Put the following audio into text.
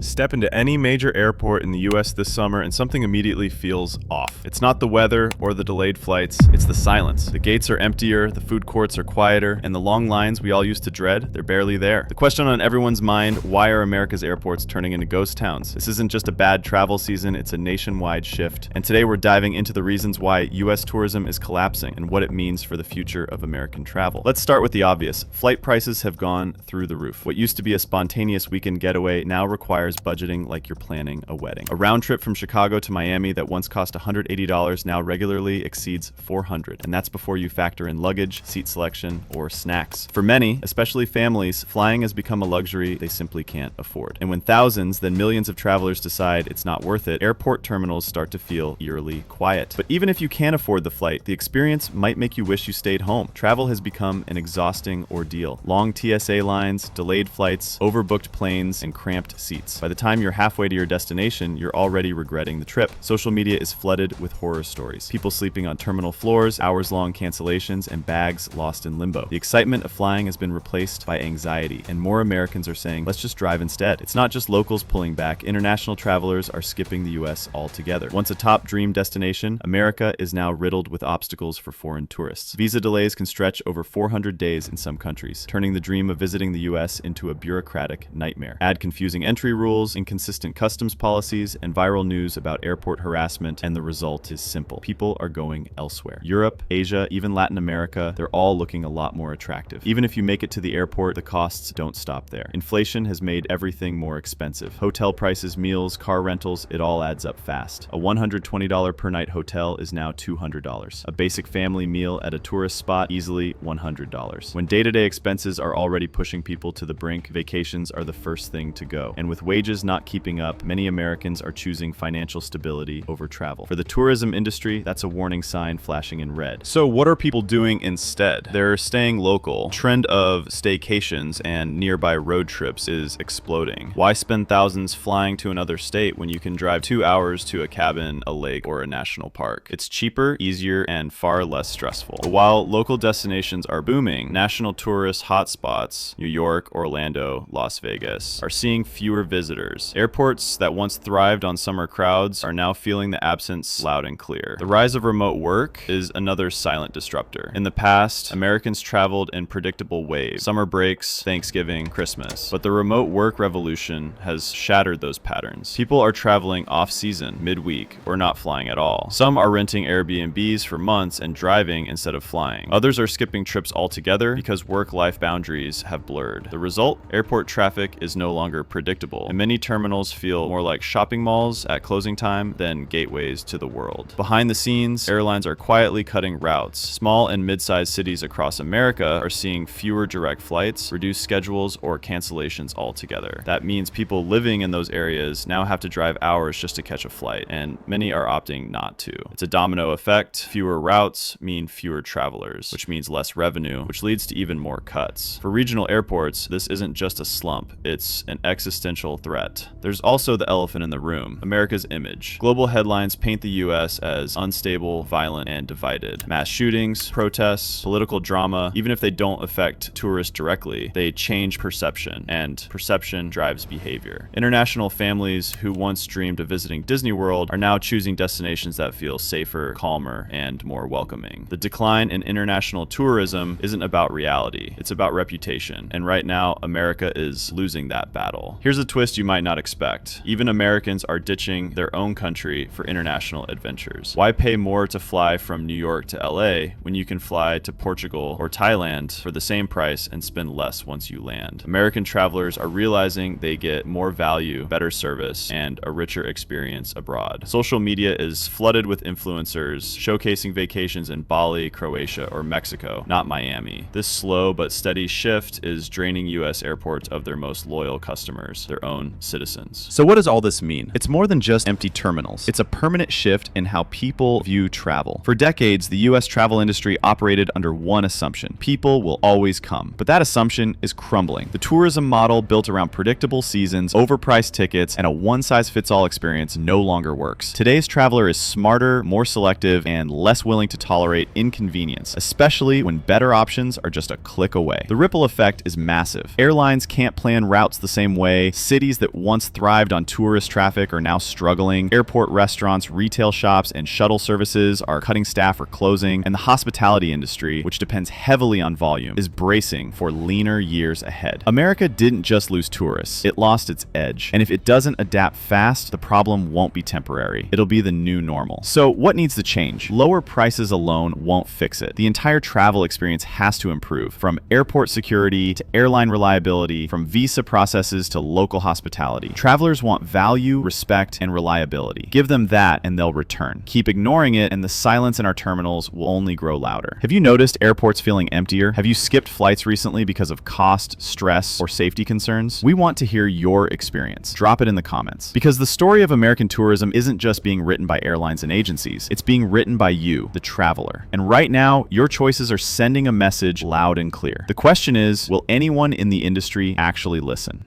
Step into any major airport in the US this summer and something immediately feels off. It's not the weather or the delayed flights, it's the silence. The gates are emptier, the food courts are quieter, and the long lines we all used to dread, they're barely there. The question on everyone's mind, why are America's airports turning into ghost towns? This isn't just a bad travel season, it's a nationwide shift. And today we're diving into the reasons why US tourism is collapsing and what it means for the future of American travel. Let's start with the obvious. Flight prices have gone through the roof. What used to be a spontaneous weekend getaway now requires budgeting like you're planning a wedding. A round trip from Chicago to Miami that once cost $180 now regularly exceeds $400, and that's before you factor in luggage, seat selection, or snacks. For many, especially families, flying has become a luxury they simply can't afford. And when thousands, then millions of travelers decide it's not worth it, airport terminals start to feel eerily quiet. But even if you can afford the flight, the experience might make you wish you stayed home. Travel has become an exhausting ordeal. Long TSA lines, delayed flights, overbooked planes, and cramped seats. By the time you're halfway to your destination, you're already regretting the trip. Social media is flooded with horror stories. People sleeping on terminal floors, hours-long cancellations, and bags lost in limbo. The excitement of flying has been replaced by anxiety, and more Americans are saying, let's just drive instead. It's not just locals pulling back. International travelers are skipping the US altogether. Once a top dream destination, America is now riddled with obstacles for foreign tourists. Visa delays can stretch over 400 days in some countries, turning the dream of visiting the US into a bureaucratic nightmare. Add confusing entry rules, inconsistent customs policies, and viral news about airport harassment, and the result is simple. People are going elsewhere. Europe, Asia, even Latin America, they're all looking a lot more attractive. Even if you make it to the airport, the costs don't stop there. Inflation has made everything more expensive. Hotel prices, meals, car rentals, it all adds up fast. A $120 per night hotel is now $200. A basic family meal at a tourist spot, easily $100. When day-to-day expenses are already pushing people to the brink, vacations are the first thing to go. And with wages not keeping up, many Americans are choosing financial stability over travel. For the tourism industry, that's a warning sign flashing in red. So what are people doing instead? They're staying local. Trend of staycations and nearby road trips is exploding. Why spend thousands flying to another state when you can drive 2 hours to a cabin, a lake, or a national park? It's cheaper, easier, and far less stressful. But while local destinations are booming, national tourist hotspots, New York, Orlando, Las Vegas, are seeing fewer visitors. Airports that once thrived on summer crowds are now feeling the absence loud and clear. The rise of remote work is another silent disruptor. In the past, Americans traveled in predictable waves: summer breaks, Thanksgiving, Christmas. But the remote work revolution has shattered those patterns. People are traveling off-season, midweek, or not flying at all. Some are renting Airbnbs for months and driving instead of flying. Others are skipping trips altogether because work-life boundaries have blurred. The result? Airport traffic is no longer predictable, and many terminals feel more like shopping malls at closing time than gateways to the world. Behind the scenes, airlines are quietly cutting routes. Small and mid-sized cities across America are seeing fewer direct flights, reduced schedules, or cancellations altogether. That means people living in those areas now have to drive hours just to catch a flight, and many are opting not to. It's a domino effect. Fewer routes mean fewer travelers, which means less revenue, which leads to even more cuts. For regional airports, this isn't just a slump, it's an existential threat. There's also the elephant in the room: America's image. Global headlines paint the US as unstable, violent, and divided. Mass shootings, protests, political drama, even if they don't affect tourists directly, they change perception, and perception drives behavior. International families who once dreamed of visiting Disney World are now choosing destinations that feel safer, calmer, and more welcoming. The decline in international tourism isn't about reality, it's about reputation, and right now, America is losing that battle. Here's a twist you might not expect. Even Americans are ditching their own country for international adventures. Why pay more to fly from New York to LA when you can fly to Portugal or Thailand for the same price and spend less once you land? American travelers are realizing they get more value, better service, and a richer experience abroad. Social media is flooded with influencers showcasing vacations in Bali, Croatia, or Mexico, not Miami. This slow but steady shift is draining US airports of their most loyal customers, their own citizens. So what does all this mean? It's more than just empty terminals. It's a permanent shift in how people view travel. For decades, the US travel industry operated under one assumption: people will always come. But that assumption is crumbling. The tourism model built around predictable seasons, overpriced tickets, and a one-size-fits-all experience no longer works. Today's traveler is smarter, more selective, and less willing to tolerate inconvenience, especially when better options are just a click away. The ripple effect is massive. Airlines can't plan routes the same way, cities Cities that once thrived on tourist traffic are now struggling. Airport restaurants, retail shops, and shuttle services are cutting staff or closing. And the hospitality industry, which depends heavily on volume, is bracing for leaner years ahead. America didn't just lose tourists, it lost its edge. And if it doesn't adapt fast, the problem won't be temporary. It'll be the new normal. So what needs to change? Lower prices alone won't fix it. The entire travel experience has to improve, from airport security to airline reliability, from visa processes to local hospitality. Travelers want value, respect, and reliability. Give them that and they'll return. Keep ignoring it and the silence in our terminals will only grow louder. Have you noticed airports feeling emptier? Have you skipped flights recently because of cost, stress, or safety concerns? We want to hear your experience. Drop it in the comments. Because the story of American tourism isn't just being written by airlines and agencies, it's being written by you, the traveler. And right now, your choices are sending a message loud and clear. The question is, will anyone in the industry actually listen?